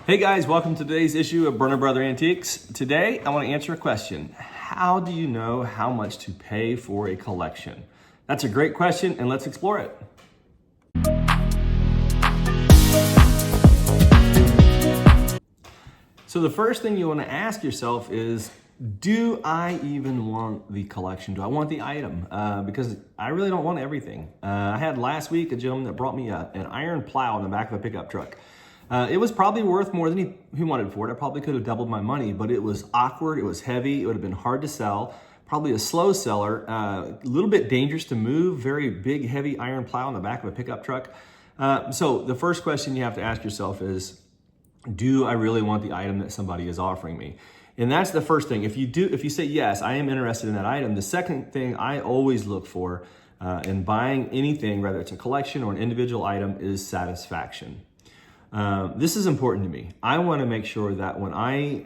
Hey guys, welcome to today's issue of Burner Brother Antiques. Today, I want to answer a question. How do you know how much to pay for a collection? That's a great question, and let's explore it. So the first thing you want to ask yourself is, do I even want the collection? Do I want the item? Because I really don't want everything. I had last week a gentleman that brought me an iron plow in the back of a pickup truck. It was probably worth more than he wanted for it. I probably could have doubled my money, but it was awkward, it was heavy, it would have been hard to sell, probably a slow seller, a little bit dangerous to move, very big, heavy iron plow in the back of a pickup truck. So the first question you have to ask yourself is, do I really want the item that somebody is offering me? And that's the first thing. If you say, yes, I am interested in that item, the second thing I always look for in buying anything, whether it's a collection or an individual item, is satisfaction. This is important to me. I want to make sure that when I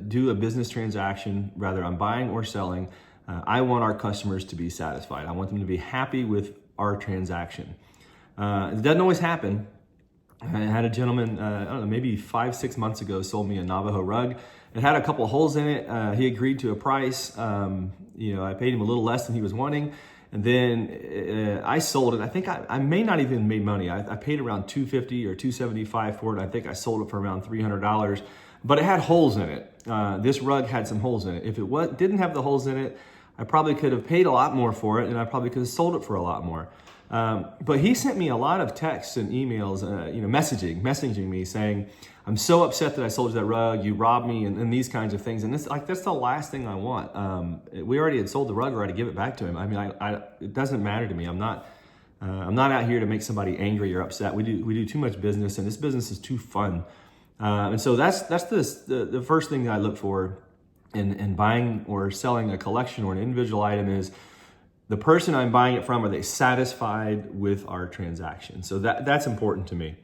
do a business transaction, whether I'm buying or selling, I want our customers to be satisfied. I want them to be happy with our transaction. It doesn't always happen. I had a gentleman, I don't know, maybe 5-6 months ago, sold me a Navajo rug. It had a couple holes in it. He agreed to a price. I paid him a little less than he was wanting. And then I sold it. I think I may not even made money. I paid around $250 or $275 for it. I think I sold it for around $300, but it had holes in it. This rug had some holes in it. If it didn't have the holes in it, I probably could have paid a lot more for it, and I probably could have sold it for a lot more. But he sent me a lot of texts and emails, messaging me saying, "I'm so upset that I sold you that rug. You robbed me," and these kinds of things. And that's the last thing I want. We already had sold the rug, or I had to give it back to him. I mean, it doesn't matter to me. I'm not out here to make somebody angry or upset. We do too much business, and this business is too fun. And so that's the first thing that I look for in buying or selling a collection or an individual item is, the person I'm buying it from, are they satisfied with our transaction? So that's important to me.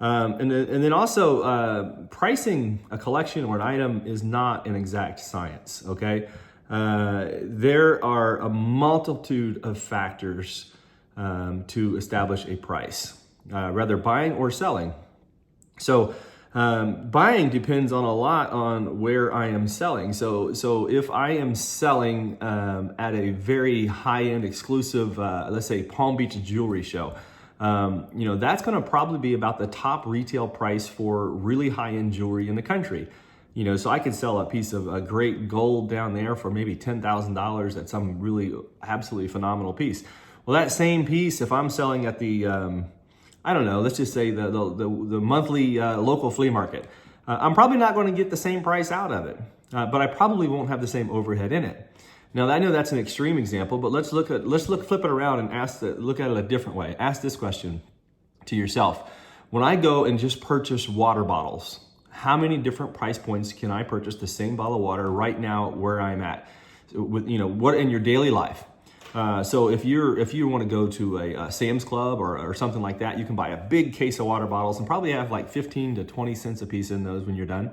And then also, pricing a collection or an item is not an exact science, okay? There are a multitude of factors to establish a price, whether buying or selling. So buying depends on a lot on where I am selling. So if I am selling at a very high-end exclusive, let's say Palm Beach jewelry show, that's going to probably be about the top retail price for really high-end jewelry in the country. So I could sell a piece of a great gold down there for maybe $10,000. That's some really absolutely phenomenal piece. Well, that same piece, if I'm selling at the I don't know, let's just say the monthly local flea market, I'm probably not going to get the same price out of it, but I probably won't have the same overhead in it. Now, I know that's an extreme example, but let's flip it around and look at it a different way. Ask this question to yourself. When I go and just purchase water bottles, how many different price points can I purchase the same bottle of water right now where I'm at? With what in your daily life? So if you want to go to a Sam's Club or something like that, you can buy a big case of water bottles and probably have like 15 to 20 cents a piece in those when you're done.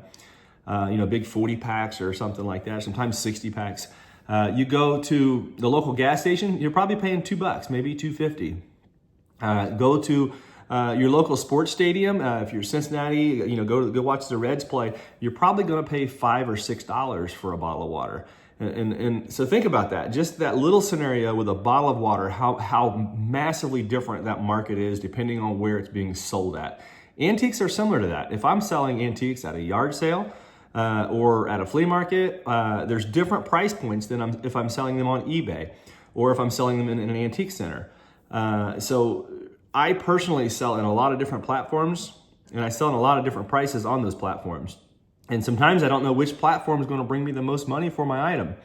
Big 40 packs or something like that, sometimes 60 packs. You go to the local gas station, you're probably paying $2, maybe $2.50. Go to your local sports stadium. If you're Cincinnati, go watch the Reds play. You're probably going to pay $5 or $6 for a bottle of water. And so think about that. Just that little scenario with a bottle of water, how massively different that market is depending on where it's being sold at. Antiques are similar to that. If I'm selling antiques at a yard sale or at a flea market, there's different price points than if I'm selling them on eBay or if I'm selling them in an antique center. So I personally sell in a lot of different platforms, and I sell in a lot of different prices on those platforms. And sometimes I don't know which platform is going to bring me the most money for my item.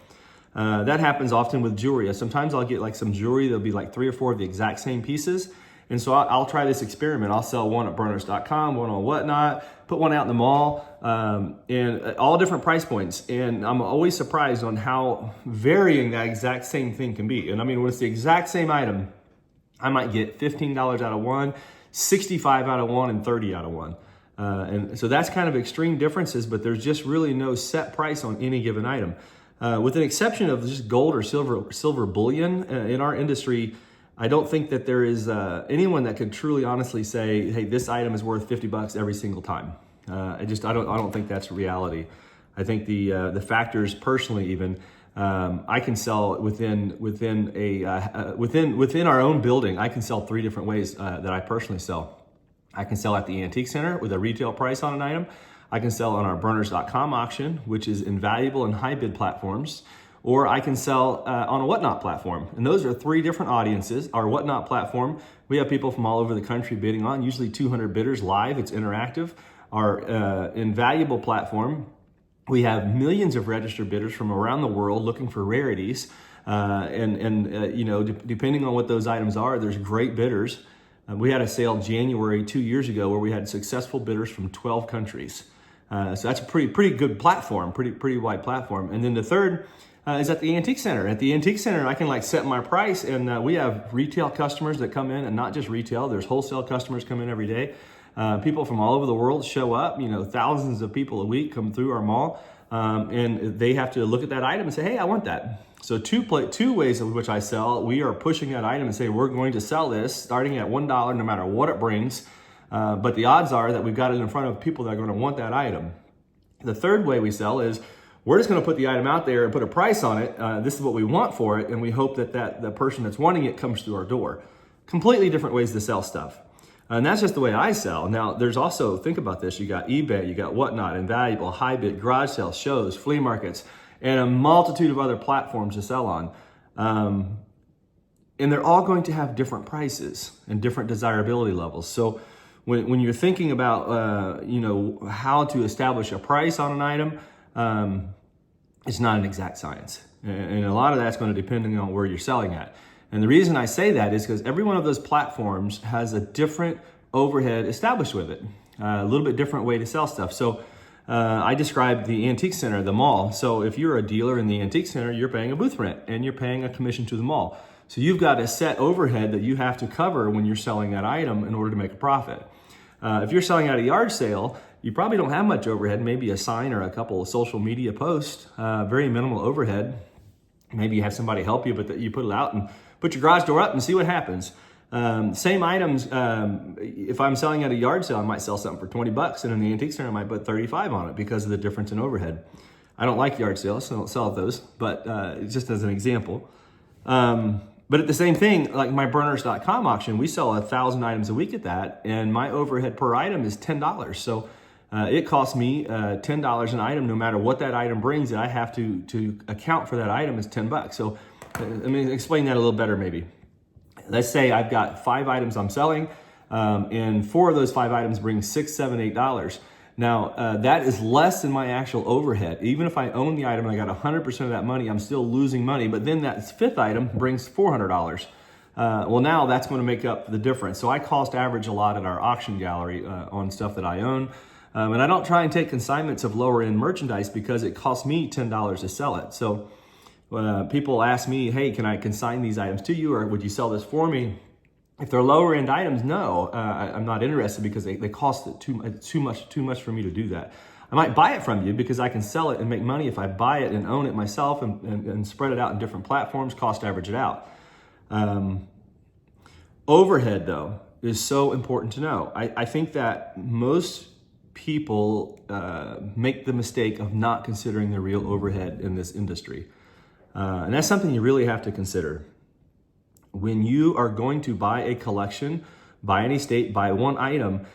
That happens often with jewelry. Sometimes I'll get like some jewelry, there'll be like 3 or 4 of the exact same pieces. And so I'll try this experiment. I'll sell one at burners.com, one on Whatnot, put one out in the mall, and all different price points. And I'm always surprised on how varying that exact same thing can be. And I mean, when it's the exact same item, I might get $15 out of one, $65 out of one, and $30 out of one. And so that's kind of extreme differences, but there's just really no set price on any given item. With an exception of just gold or silver bullion in our industry, I don't think that there is anyone that could truly honestly say, hey, this item is worth $50 every single time. I don't think that's reality. I think the factors personally even. I can sell within our own building. I can sell 3 different ways that I personally sell. I can sell at the antique center with a retail price on an item. I can sell on our burners.com auction, which is invaluable and high bid platforms, or I can sell on a Whatnot platform. And those are 3 different audiences. Our Whatnot platform, we have people from all over the country bidding on, usually 200 bidders live. It's interactive. Our invaluable platform, we have millions of registered bidders from around the world looking for rarities. Depending on what those items are, there's great bidders. We had a sale January 2 years ago where we had successful bidders from 12 countries. So that's a pretty good platform, pretty wide platform. And then the third is at the antique center. At the antique center, I can set my price, and we have retail customers that come in, and not just retail. There's wholesale customers come in every day. People from all over the world show up. Thousands of people a week come through our mall, and they have to look at that item and say, "Hey, I want that." So two ways in which I sell. We are pushing that item and say we're going to sell this starting at $1, no matter what it brings. But the odds are that we've got it in front of people that are going to want that item. The third way we sell is we're just going to put the item out there and put a price on it. This is what we want for it, and we hope that the person that's wanting it comes through our door. Completely different ways to sell stuff. And that's just the way I sell. Now, there's also, think about this, you got eBay, you got Whatnot, Invaluable, HiBid, garage sales, shows, flea markets, and a multitude of other platforms to sell on. And they're all going to have different prices and different desirability levels. So when you're thinking about, how to establish a price on an item, it's not an exact science. And a lot of that's going to depend on where you're selling at. And the reason I say that is because every one of those platforms has a different overhead established with it, a little bit different way to sell stuff. So I described the antique center, the mall. So if you're a dealer in the antique center, you're paying a booth rent and you're paying a commission to the mall. So you've got a set overhead that you have to cover when you're selling that item in order to make a profit. If you're selling at a yard sale, you probably don't have much overhead, maybe a sign or a couple of social media posts, very minimal overhead. Maybe you have somebody help you, but you put it out and put your garage door up and see what happens. Same items, if I'm selling at a yard sale, I might sell something for $20, and in the antique center, I might put 35 on it because of the difference in overhead. I don't like yard sales, so I don't sell at those, but just as an example. But at the same thing, like my burners.com auction, we sell 1,000 items a week at that, and my overhead per item is $10. So it costs me $10 an item, no matter what that item brings, that I have to account for that item is $10. So let me explain that a little better maybe. Let's say I've got 5 items I'm selling, and 4 of those 5 items bring $6, $7, $8. Now, that is less than my actual overhead. Even if I own the item and I got 100% of that money, I'm still losing money. But then that 5th item brings $400. Well, now that's going to make up the difference. So I cost average a lot at our auction gallery on stuff that I own. And I don't try and take consignments of lower end merchandise because it costs me $10 to sell it. So people ask me, hey, can I consign these items to you, or would you sell this for me? If they're lower end items, no, I'm not interested because they cost too much for me to do that. I might buy it from you because I can sell it and make money if I buy it and own it myself and spread it out in different platforms, cost average it out. Overhead, though, is so important to know. I think that most people make the mistake of not considering the real overhead in this industry. And that's something you really have to consider. When you are going to buy a collection, buy any state, buy one item,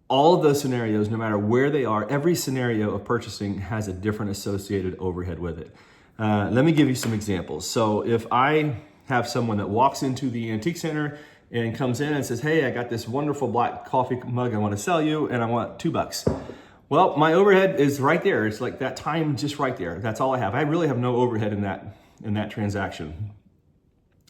all of those scenarios, no matter where they are, every scenario of purchasing has a different associated overhead with it. Let me give you some examples. So if I have someone that walks into the antique center and comes in and says, hey, I got this wonderful black coffee mug I want to sell you, and I want $2. Well, my overhead is right there. It's like that time just right there. That's all I have. I really have no overhead in that transaction.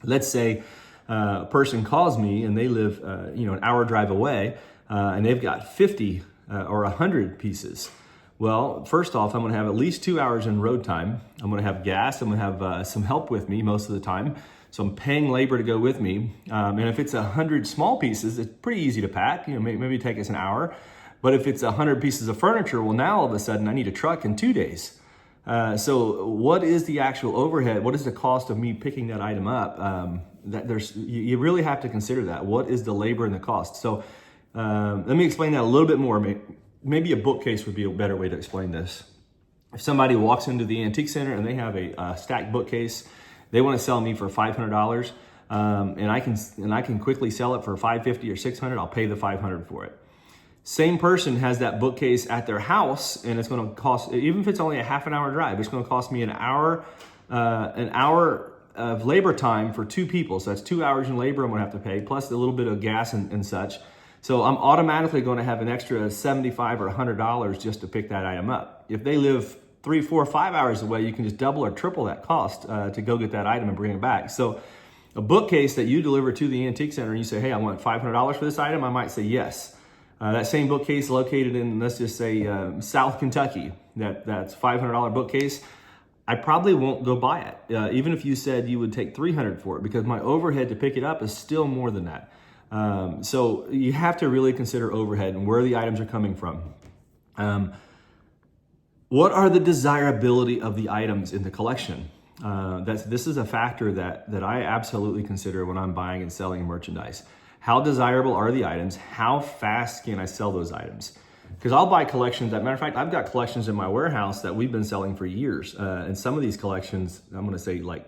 Let's say a person calls me and they live an hour drive away and they've got 50 or 100 pieces. Well, first off, I'm going to have at least 2 hours in road time. I'm going to have gas. I'm going to have some help with me most of the time. So I'm paying labor to go with me. And if it's 100 small pieces, it's pretty easy to pack. Maybe take us an hour. But if it's 100 pieces of furniture, well, now all of a sudden I need a truck in 2 days. So what is the actual overhead? What is the cost of me picking that item up? You really have to consider that. What is the labor and the cost? So let me explain that a little bit more. maybe a bookcase would be a better way to explain this. If somebody walks into the antique center and they have a stacked bookcase, they want to sell me for $500, and I can quickly sell it for $550 or $600. I'll pay the $500 for it. Same person has that bookcase at their house, and it's going to cost, even if it's only a half an hour drive, it's going to cost me an hour of labor time for 2 people. So that's 2 hours in labor I'm going to have to pay, plus a little bit of gas and such. So I'm automatically going to have an extra $75 or $100 just to pick that item up. If they live 3, 4, 5 hours away, you can just double or triple that cost to go get that item and bring it back. So a bookcase that you deliver to the antique center and you say, hey, I want $500 for this item, I might say yes. That same bookcase located in, let's just say, South Kentucky, that's $500 bookcase, I probably won't go buy it, even if you said you would take $300 for it, because my overhead to pick it up is still more than that. So you have to really consider overhead and where the items are coming from. What are the desirability of the items in the collection? This is a factor that I absolutely consider when I'm buying and selling merchandise. How desirable are the items? How fast can I sell those items? Because I'll buy collections. As a matter of fact, I've got collections in my warehouse that we've been selling for years. And some of these collections, I'm going to say like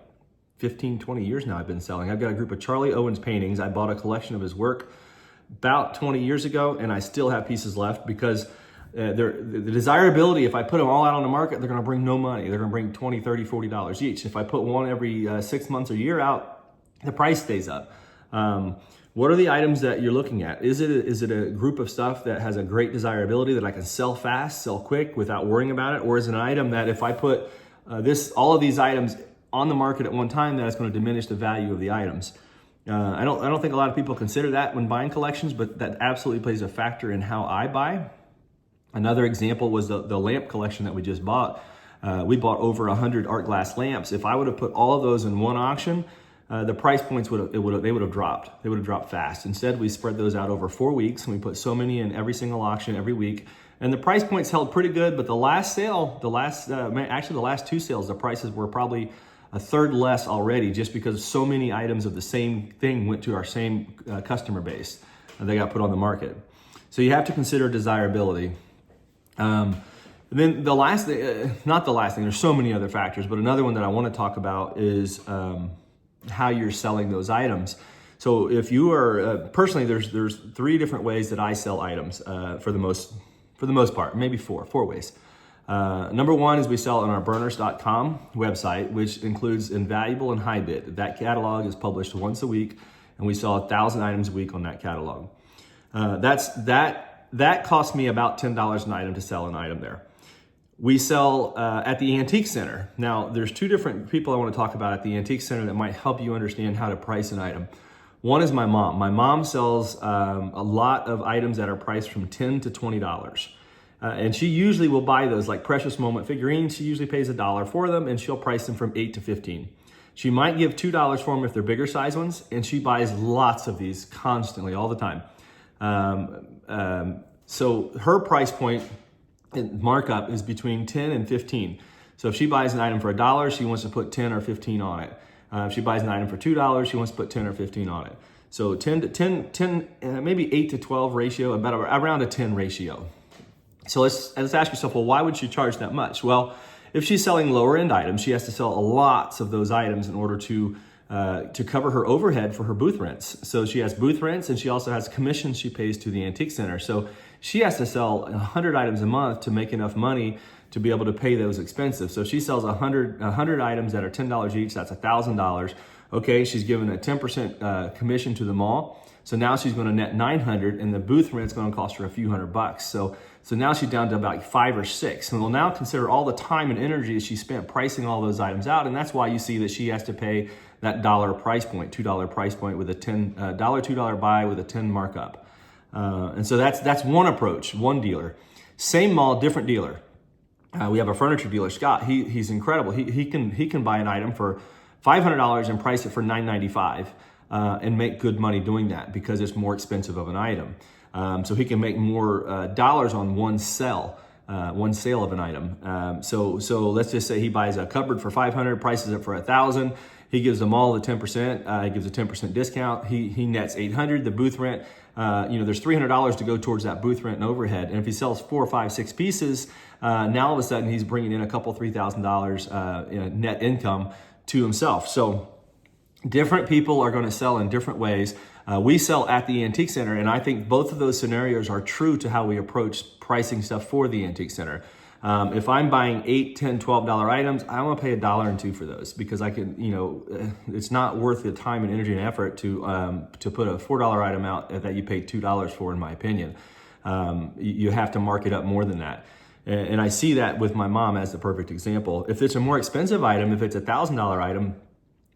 15, 20 years now I've been selling. I've got a group of Charlie Owens paintings. I bought a collection of his work about 20 years ago, and I still have pieces left because the desirability, if I put them all out on the market, they're going to bring no money. They're going to bring $20, $30, $40 each. If I put one every 6 months or year out, the price stays up. What are the items that you're looking at? Is it a group of stuff that has a great desirability that I can sell fast, sell quick without worrying about it? Or is it an item that if I put all of these items on the market at one time, that it's going to diminish the value of the items? I don't think a lot of people consider that when buying collections, but that absolutely plays a factor in how I buy. Another example was the lamp collection that we just bought. We bought over 100 art glass lamps. If I would have put all of those in one auction, the price points would have dropped. They would have dropped fast. Instead, we spread those out over 4 weeks, and we put so many in every single auction every week. And the price points held pretty good, but the last sale, actually the last 2 sales, the prices were probably a third less already, just because so many items of the same thing went to our same customer base, and they got put on the market. So you have to consider desirability. And then the last thing, not the last thing, there's so many other factors, but another one that I want to talk about is how you're selling those items. So if you are, personally, there's 3 different ways that I sell items for the most part, maybe four ways. Number 1 is we sell on our burners.com website, which includes Invaluable and HighBid. That catalog is published once a week, and we sell 1,000 items a week on that catalog. That costs me about $10 an item to sell an item there. We sell at the Antique Center. Now, there's 2 different people I want to talk about at the Antique Center that might help you understand how to price an item. One is my mom. My mom sells a lot of items that are priced from $10 to $20. And she usually will buy those, like Precious Moment figurines. She usually pays $1 for them, and she'll price them from $8 to $15. She might give $2 for them if they're bigger size ones, and she buys lots of these constantly, all the time. So her price point markup is between 10 and 15. So if she buys an item for $1, she wants to put 10 or 15 on it. If she buys an item for $2, she wants to put 10 or 15 on it. So 10, maybe 8 to 12 ratio, about around a 10 ratio. So let's ask yourself, well, why would she charge that much? Well, if she's selling lower end items, she has to sell lots of those items in order to cover her overhead for her booth rents. So she has booth rents, and she also has commissions she pays to the Antique Center. So she has to sell 100 items a month to make enough money to be able to pay those expenses. So if she sells 100 items that are $10 each, that's $1,000. Okay, she's given a 10% commission to the mall. So now she's going to net $900, and the booth rent's going to cost her a few $100. So now she's down to about 5 or 6. And we'll now consider all the time and energy that she spent pricing all those items out, and that's why you see that she has to pay that $1 price point, $2 price point with a $2 buy with a 10 markup. And so that's one approach, one dealer. Same mall, different dealer. We have a furniture dealer, Scott. He's incredible. He can buy an item for $500 and price it for $995 and make good money doing that because it's more expensive of an item. So he can make more dollars on one sale of an item. So let's just say he buys a cupboard for $500, prices it for $1,000. He gives them all the 10%. He gives a 10% discount. He nets $800. The booth rent there's $300 to go towards that booth rent and overhead. And if he sells 4, 5, 6 pieces, now all of a sudden he's bringing in a couple $3,000 in net income to himself. So different people are going to sell in different ways. We sell at the Antique Center, and I think both of those scenarios are true to how we approach pricing stuff for the Antique Center. If I'm buying $8, $10, $12 items, I want to pay $1 and $2 for those, because I can, it's not worth the time and energy and effort to put a $4 item out that you paid $2 for, in my opinion. You have to mark it up more than that. And I see that with my mom as the perfect example. If it's a more expensive item, if it's a $1,000 item,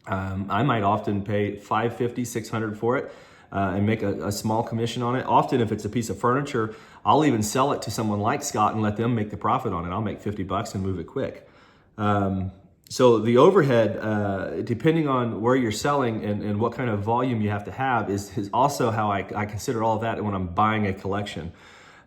I might often pay $550, $600 for it and make a small commission on it. Often, if it's a piece of furniture, I'll even sell it to someone like Scott and let them make the profit on it. I'll make $50 and move it quick. So the overhead, depending on where you're selling and what kind of volume you have to have, is also how I consider all of that when I'm buying a collection.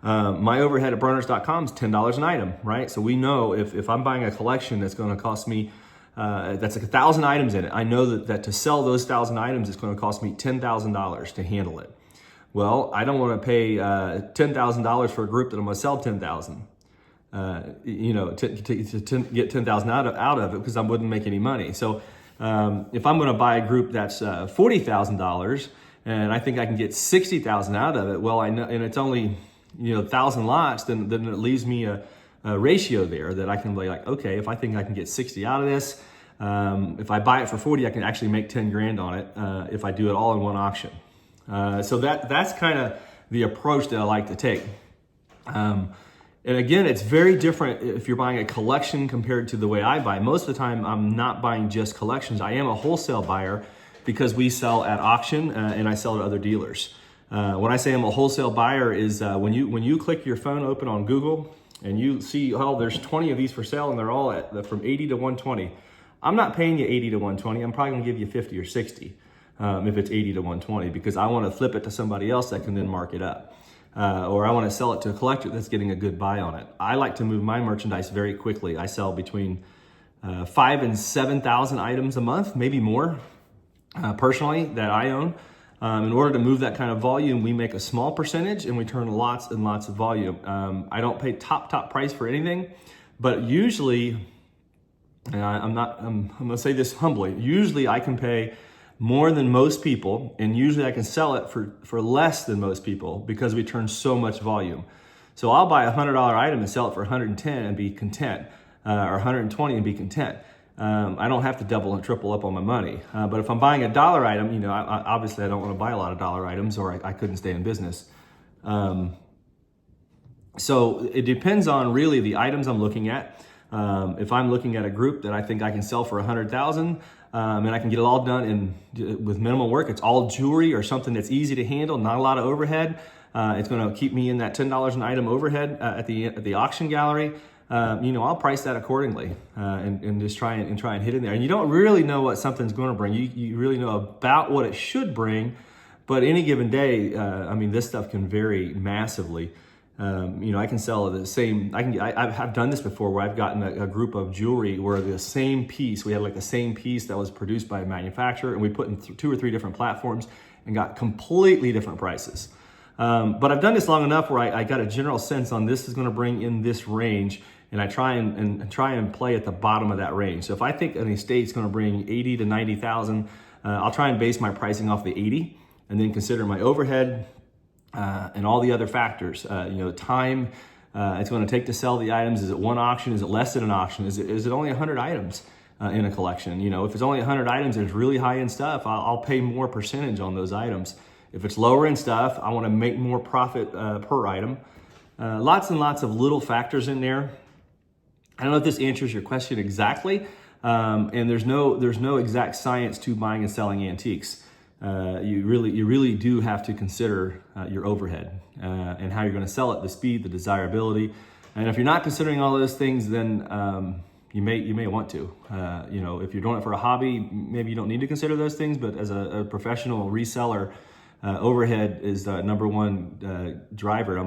My overhead at burners.com is $10 an item, right? So we know if I'm buying a collection that's going to cost me, that's like 1,000 items in it, I know that to sell those 1,000 items, it's going to cost me $10,000 to handle it. Well, I don't want to pay $10,000 for a group that I'm going to sell 10,000. To get 10,000 out of it, because I wouldn't make any money. So if I'm going to buy a group that's $40,000 and I think I can get 60,000 out of it, well, I know, and it's only 1,000 lots, then it leaves me a ratio there that I can be like, okay, if I think I can get 60 out of this, if I buy it for 40, I can actually make 10 grand on it if I do it all in one auction. So that's kind of the approach that I like to take. And again, it's very different if you're buying a collection compared to the way I buy. Most of the time, I'm not buying just collections. I am a wholesale buyer because we sell at auction and I sell to other dealers. When I say I'm a wholesale buyer is when you click your phone open on Google and you see, oh, there's 20 of these for sale and they're all from 80 to 120. I'm not paying you 80 to 120. I'm probably gonna give you 50 or 60 if it's 80 to 120, because I want to flip it to somebody else that can then mark it up. Or I want to sell it to a collector that's getting a good buy on it. I like to move my merchandise very quickly. I sell between 5,000 and 7,000 items a month, maybe more, personally, that I own. In order to move that kind of volume, we make a small percentage and we turn lots and lots of volume. I don't pay top price for anything, but usually, and I'm going to say this humbly, usually I can pay more than most people, and usually I can sell it for less than most people because we turn so much volume. So I'll buy a $100 item and sell it for 110 and be content, or 120 and be content. I don't have to double and triple up on my money. But if I'm buying a dollar item, obviously I don't want to buy a lot of dollar items, or I couldn't stay in business. So it depends on really the items I'm looking at. If I'm looking at a group that I think I can sell for 100,000, and I can get it all done with minimal work, it's all jewelry or something that's easy to handle, not a lot of overhead. It's going to keep me in that $10 an item overhead at the auction gallery. I'll price that accordingly and just try and hit in there. And you don't really know what something's going to bring. You really know about what it should bring, but any given day, this stuff can vary massively. I can sell the same. I've done this before where I've gotten a group of jewelry where the same piece, we had like the same piece that was produced by a manufacturer, and we put in 2 or 3 different platforms and got completely different prices. But I've done this long enough where I got a general sense on this is going to bring in this range, and I try and play at the bottom of that range. So if I think an estate's going to bring 80 to 90,000, I'll try and base my pricing off the 80, and then consider my overhead. And all the other factors, time it's going to take to sell the items. Is it one auction? Is it less than an auction? Is it only 100 items in a collection? If it's only 100 items and it's really high-end stuff, I'll pay more percentage on those items. If it's lower-end stuff, I want to make more profit per item. Lots and lots of little factors in there. I don't know if this answers your question exactly, and there's no exact science to buying and selling antiques. You really do have to consider your overhead and how you're going to sell it, the speed, the desirability. And if you're not considering all those things, then you may want to. If you're doing it for a hobby, maybe you don't need to consider those things. But as a professional reseller, overhead is the number one driver.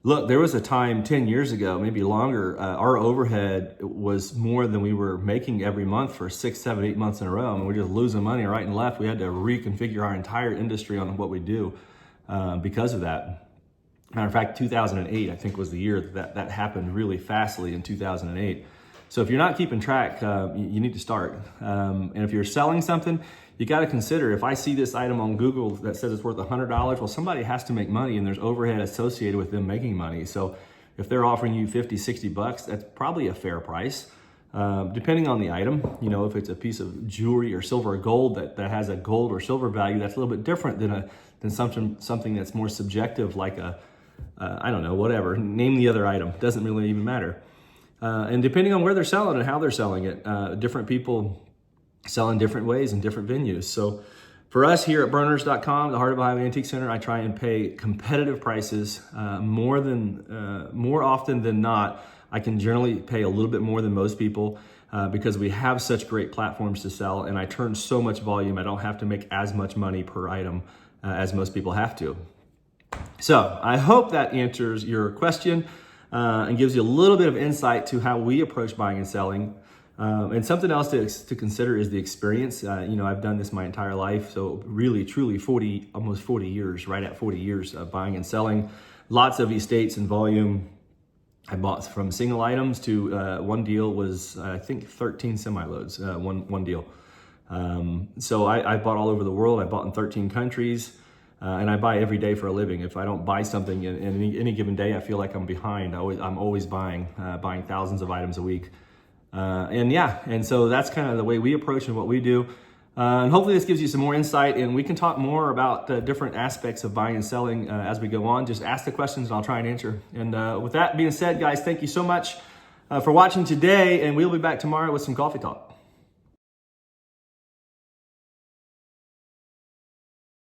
Look, there was a time 10 years ago, maybe longer, our overhead was more than we were making every month for 6, 7, 8 months in a row. We're just losing money right and left. We had to reconfigure our entire industry on what we do. because of that. Matter of fact, 2008, I think, was the year that happened really fastly in 2008. So if you're not keeping track, you need to start. And if you're selling something, you got to consider, if I see this item on Google that says it's worth $100, well, somebody has to make money, and there's overhead associated with them making money. So if they're offering you 50, 60 bucks, that's probably a fair price. Depending on the item, you know, if it's a piece of jewelry or silver or gold that has a gold or silver value, that's a little bit different than something that's more subjective, like I don't know, whatever, name the other item, doesn't really even matter. And depending on where they're selling and how they're selling it, different people sell in different ways in different venues. So for us here at Berners.com, the Heart of Ohio Antique Center, I try and pay competitive prices more often than not. I can generally pay a little bit more than most people because we have such great platforms to sell, and I turn so much volume, I don't have to make as much money per item as most people have to. So I hope that answers your question and gives you a little bit of insight to how we approach buying and selling. And something else to consider is the experience. You know, I've done this my entire life, so really, truly almost 40 years, right at 40 years of buying and selling. Lots of estates and volume. I bought from single items to one deal was, I think, 13 semi-loads, one deal. So I bought all over the world. I bought in 13 countries. And I buy every day for a living. If I don't buy something in any given day, I feel like I'm behind. I'm always buying thousands of items a week. And so that's kind of the way we approach and what we do. And hopefully this gives you some more insight, and we can talk more about different aspects of buying and selling as we go on. Just ask the questions and I'll try and answer. And with that being said, guys, thank you so much for watching today, and we'll be back tomorrow with some coffee talk.